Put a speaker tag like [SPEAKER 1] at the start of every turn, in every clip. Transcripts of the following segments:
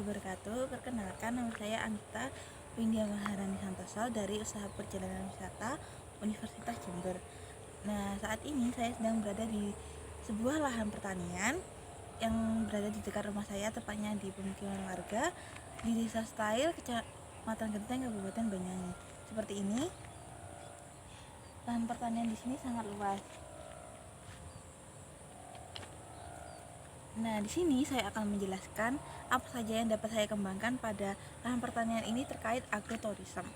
[SPEAKER 1] wabarakatuh. Perkenalkan, nama saya Anggita Windia Maharani Santoso dari Usaha Perjalanan Wisata Universitas Jember. Nah, saat ini saya sedang berada di sebuah lahan pertanian yang berada di dekat rumah saya, tepatnya di pemukiman warga di Desa Stail, Kecamatan Genteng, Kabupaten Banyuwangi. Seperti ini, lahan pertanian di sini sangat luas. Nah, di sini saya akan menjelaskan apa saja yang dapat saya kembangkan pada lahan pertanian ini terkait agrotourism.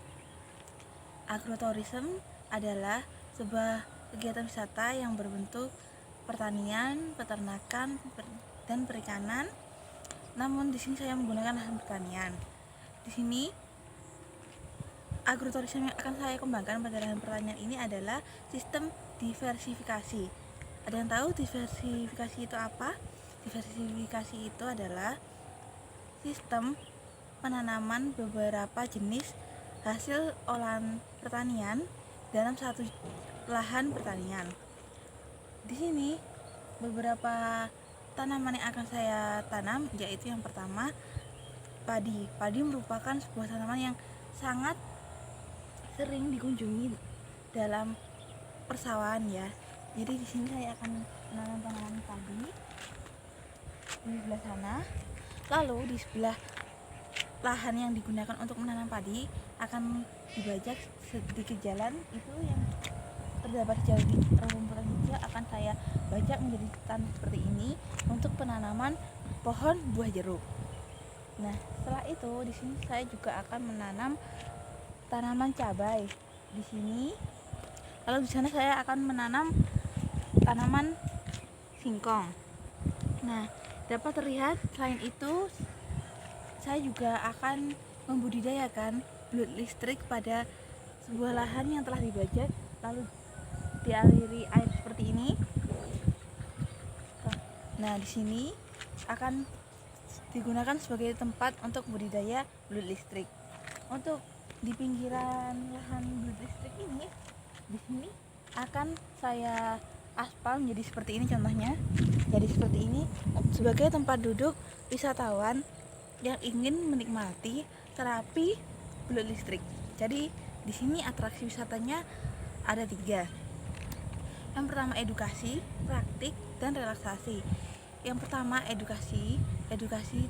[SPEAKER 1] Agrotourism adalah sebuah kegiatan wisata yang berbentuk pertanian, peternakan, dan perikanan. Namun di sini saya menggunakan lahan pertanian. Di sini agrotourism yang akan saya kembangkan pada lahan pertanian ini adalah sistem diversifikasi. Ada yang tahu diversifikasi itu apa? Diversifikasi itu adalah sistem penanaman beberapa jenis hasil olahan pertanian dalam satu lahan pertanian. Di sini beberapa tanaman yang akan saya tanam, yaitu yang pertama padi. Padi merupakan sebuah tanaman yang sangat sering dikunjungi dalam persawahan ya. Jadi di sini saya akan menanam tanaman padi di sebelah sana. Lalu di sebelah lahan yang digunakan untuk menanam padi akan dibajak sedikit jalan itu yang terdapat jauh di rumputan hijau akan saya bajak menjadi tanah seperti ini untuk penanaman pohon buah jeruk. Nah, setelah itu di sini saya juga akan menanam tanaman cabai di sini. Lalu di sana saya akan menanam tanaman singkong. Nah, dapat terlihat selain itu saya juga akan membudidayakan belut listrik pada sebuah lahan yang telah dibajak lalu dialiri air seperti ini. Nah, di sini akan digunakan sebagai tempat untuk budidaya belut listrik. Untuk di pinggiran lahan belut listrik ini, di sini akan saya aspal menjadi seperti ini contohnya. Jadi seperti ini sebagai tempat duduk wisatawan yang ingin menikmati terapi belut listrik. Jadi di sini atraksi wisatanya ada 3. Yang pertama edukasi, praktik, dan relaksasi. Yang pertama edukasi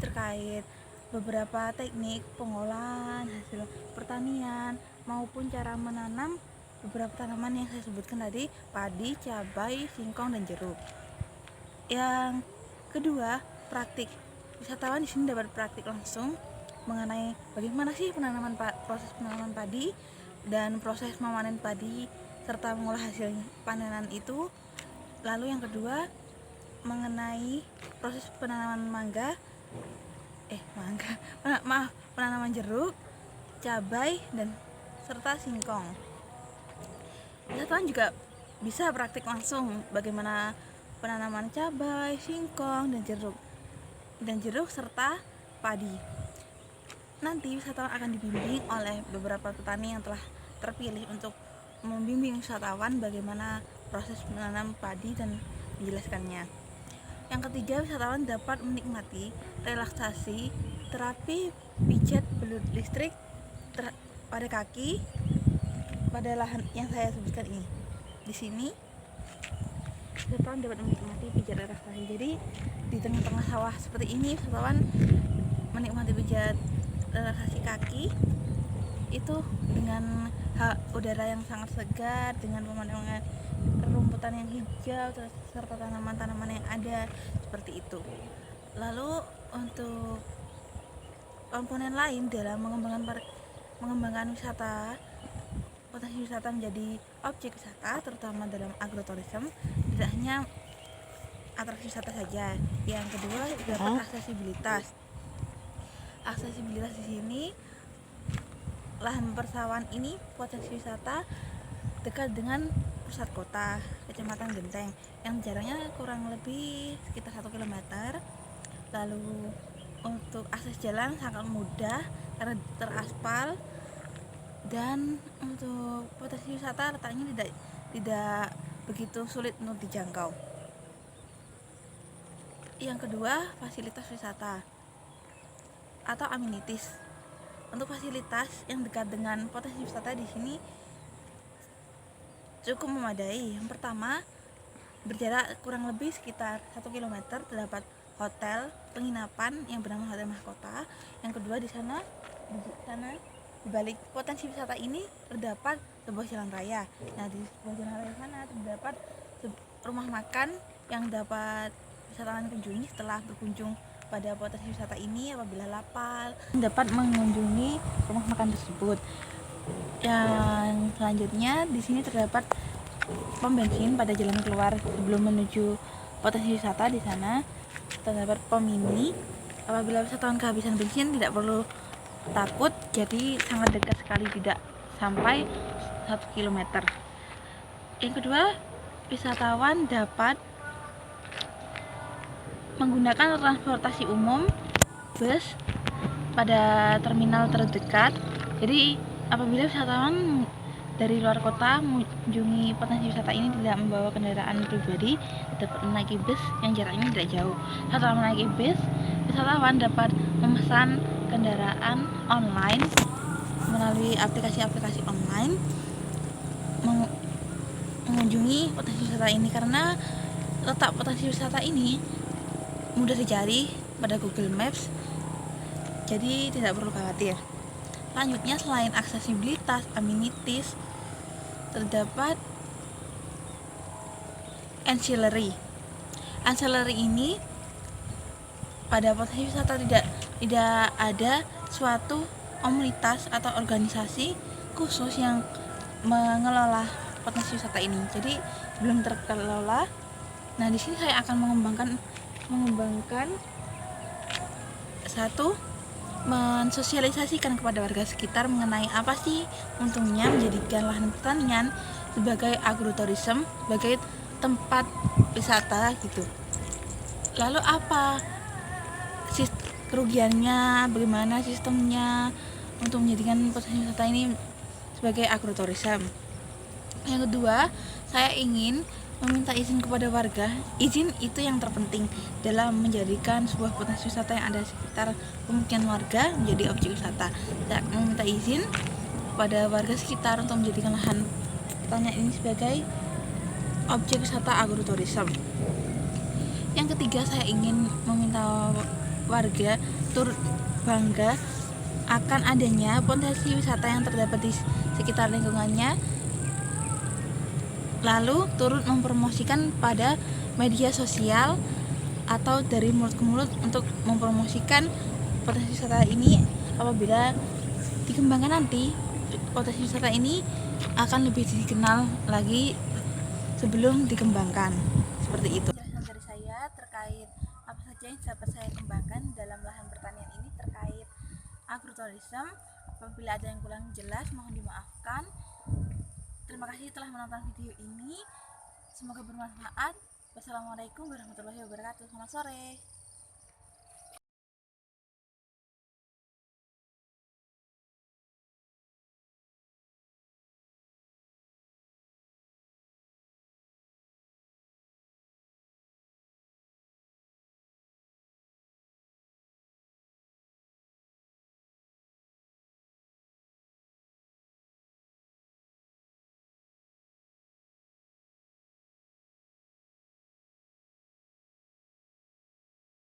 [SPEAKER 1] terkait beberapa teknik pengolahan hasil pertanian maupun cara menanam beberapa tanaman yang saya sebutkan tadi, padi, cabai, singkong, dan jeruk. Yang kedua, praktik. Wisatawan di sini dapat praktik langsung mengenai bagaimana sih proses penanaman padi dan proses memanen padi serta mengolah hasil panenan itu. Lalu yang kedua, mengenai proses penanaman penanaman jeruk, cabai, dan serta singkong. Wisatawan juga bisa praktik langsung bagaimana penanaman cabai, singkong, dan jeruk serta padi. Nanti wisatawan akan dibimbing oleh beberapa petani yang telah terpilih untuk membimbing wisatawan bagaimana proses menanam padi dan menjelaskannya. Yang ketiga, wisatawan dapat menikmati relaksasi terapi pijat belut listrik pada kaki pada lahan yang saya sebutkan ini. Di sini wisatawan dapat menikmati pijat relaksasi. Jadi di tengah-tengah sawah seperti ini wisatawan menikmati pijat relaksasi kaki itu dengan udara yang sangat segar, dengan pemandangan rumputan yang hijau serta tanaman-tanaman yang ada seperti itu. Lalu untuk komponen lain dalam mengembangkan wisata, potensi wisata menjadi objek wisata terutama dalam agrotourism, tidak hanya atraksi wisata saja. Yang kedua dapat aksesibilitas di sini lahan persawahan ini potensi wisata dekat dengan pusat kota Kecamatan Genteng yang jaraknya kurang lebih sekitar 1 km. Lalu untuk akses jalan sangat mudah karena teraspal, dan untuk potensi wisata letaknya tidak begitu sulit untuk dijangkau. Yang kedua, fasilitas wisata. atau amenities. Untuk fasilitas yang dekat dengan potensi wisata di sini cukup memadai. Yang pertama, berjarak kurang lebih sekitar 1 km terdapat hotel penginapan yang bernama Hotel Mahkota. Yang kedua, di di balik potensi wisata ini terdapat sebuah jalan raya. Nah, di sebuah jalan raya sana terdapat rumah makan yang dapat wisatawan kunjungi setelah berkunjung pada potensi wisata ini. Apabila lapar, dapat mengunjungi rumah makan tersebut. Yang selanjutnya, di sini terdapat pom bensin pada jalan keluar sebelum menuju potensi wisata. Di sana terdapat pom mini. Apabila wisatawan kehabisan bensin tidak perlu takut, jadi sangat dekat sekali, tidak sampai 1 km. Yang kedua, wisatawan dapat menggunakan transportasi umum, bus pada terminal terdekat. Jadi apabila wisatawan dari luar kota mengunjungi potensi wisata ini tidak membawa kendaraan pribadi, dapat menaiki bus yang jaraknya tidak jauh. Setelah menaiki bus, wisatawan dapat memesan kendaraan online melalui aplikasi-aplikasi online mengunjungi potensi wisata ini. Karena letak potensi wisata ini mudah dicari pada Google Maps, jadi tidak perlu khawatir. Selanjutnya, selain aksesibilitas, amenities, terdapat ancillary. Ancillary ini pada potensi wisata tidak ada suatu komunitas atau organisasi khusus yang mengelola potensi wisata ini. Jadi belum terkelola. Nah, di sini saya akan mengembangkan satu, mensosialisasikan kepada warga sekitar mengenai apa sih untungnya menjadikan lahan pertanian sebagai agrotourism, sebagai tempat wisata gitu. Lalu apa kerugiannya, bagaimana sistemnya untuk menjadikan potensi wisata ini sebagai agrotourism. Yang kedua, saya ingin meminta izin kepada warga. Izin itu yang terpenting dalam menjadikan sebuah potensi wisata yang ada sekitar pemukiman warga menjadi objek wisata. Saya meminta izin kepada warga sekitar untuk menjadikan lahan pertanian ini sebagai objek wisata agrotourism. Yang ketiga, saya ingin meminta warga turut bangga akan adanya potensi wisata yang terdapat di sekitar lingkungannya, lalu turut mempromosikan pada media sosial atau dari mulut ke mulut untuk mempromosikan potensi wisata ini. Apabila dikembangkan nanti, potensi wisata ini akan lebih dikenal lagi sebelum dikembangkan. Seperti itu penjelasan dari saya terkait apa saja yang dapat saya kembangkan dalam lahan pertanian ini terkait agrotourism. Apabila ada yang kurang jelas, mohon dimaafkan. Terima kasih telah menonton video ini. Semoga bermanfaat. Wassalamualaikum warahmatullahi wabarakatuh. Selamat sore.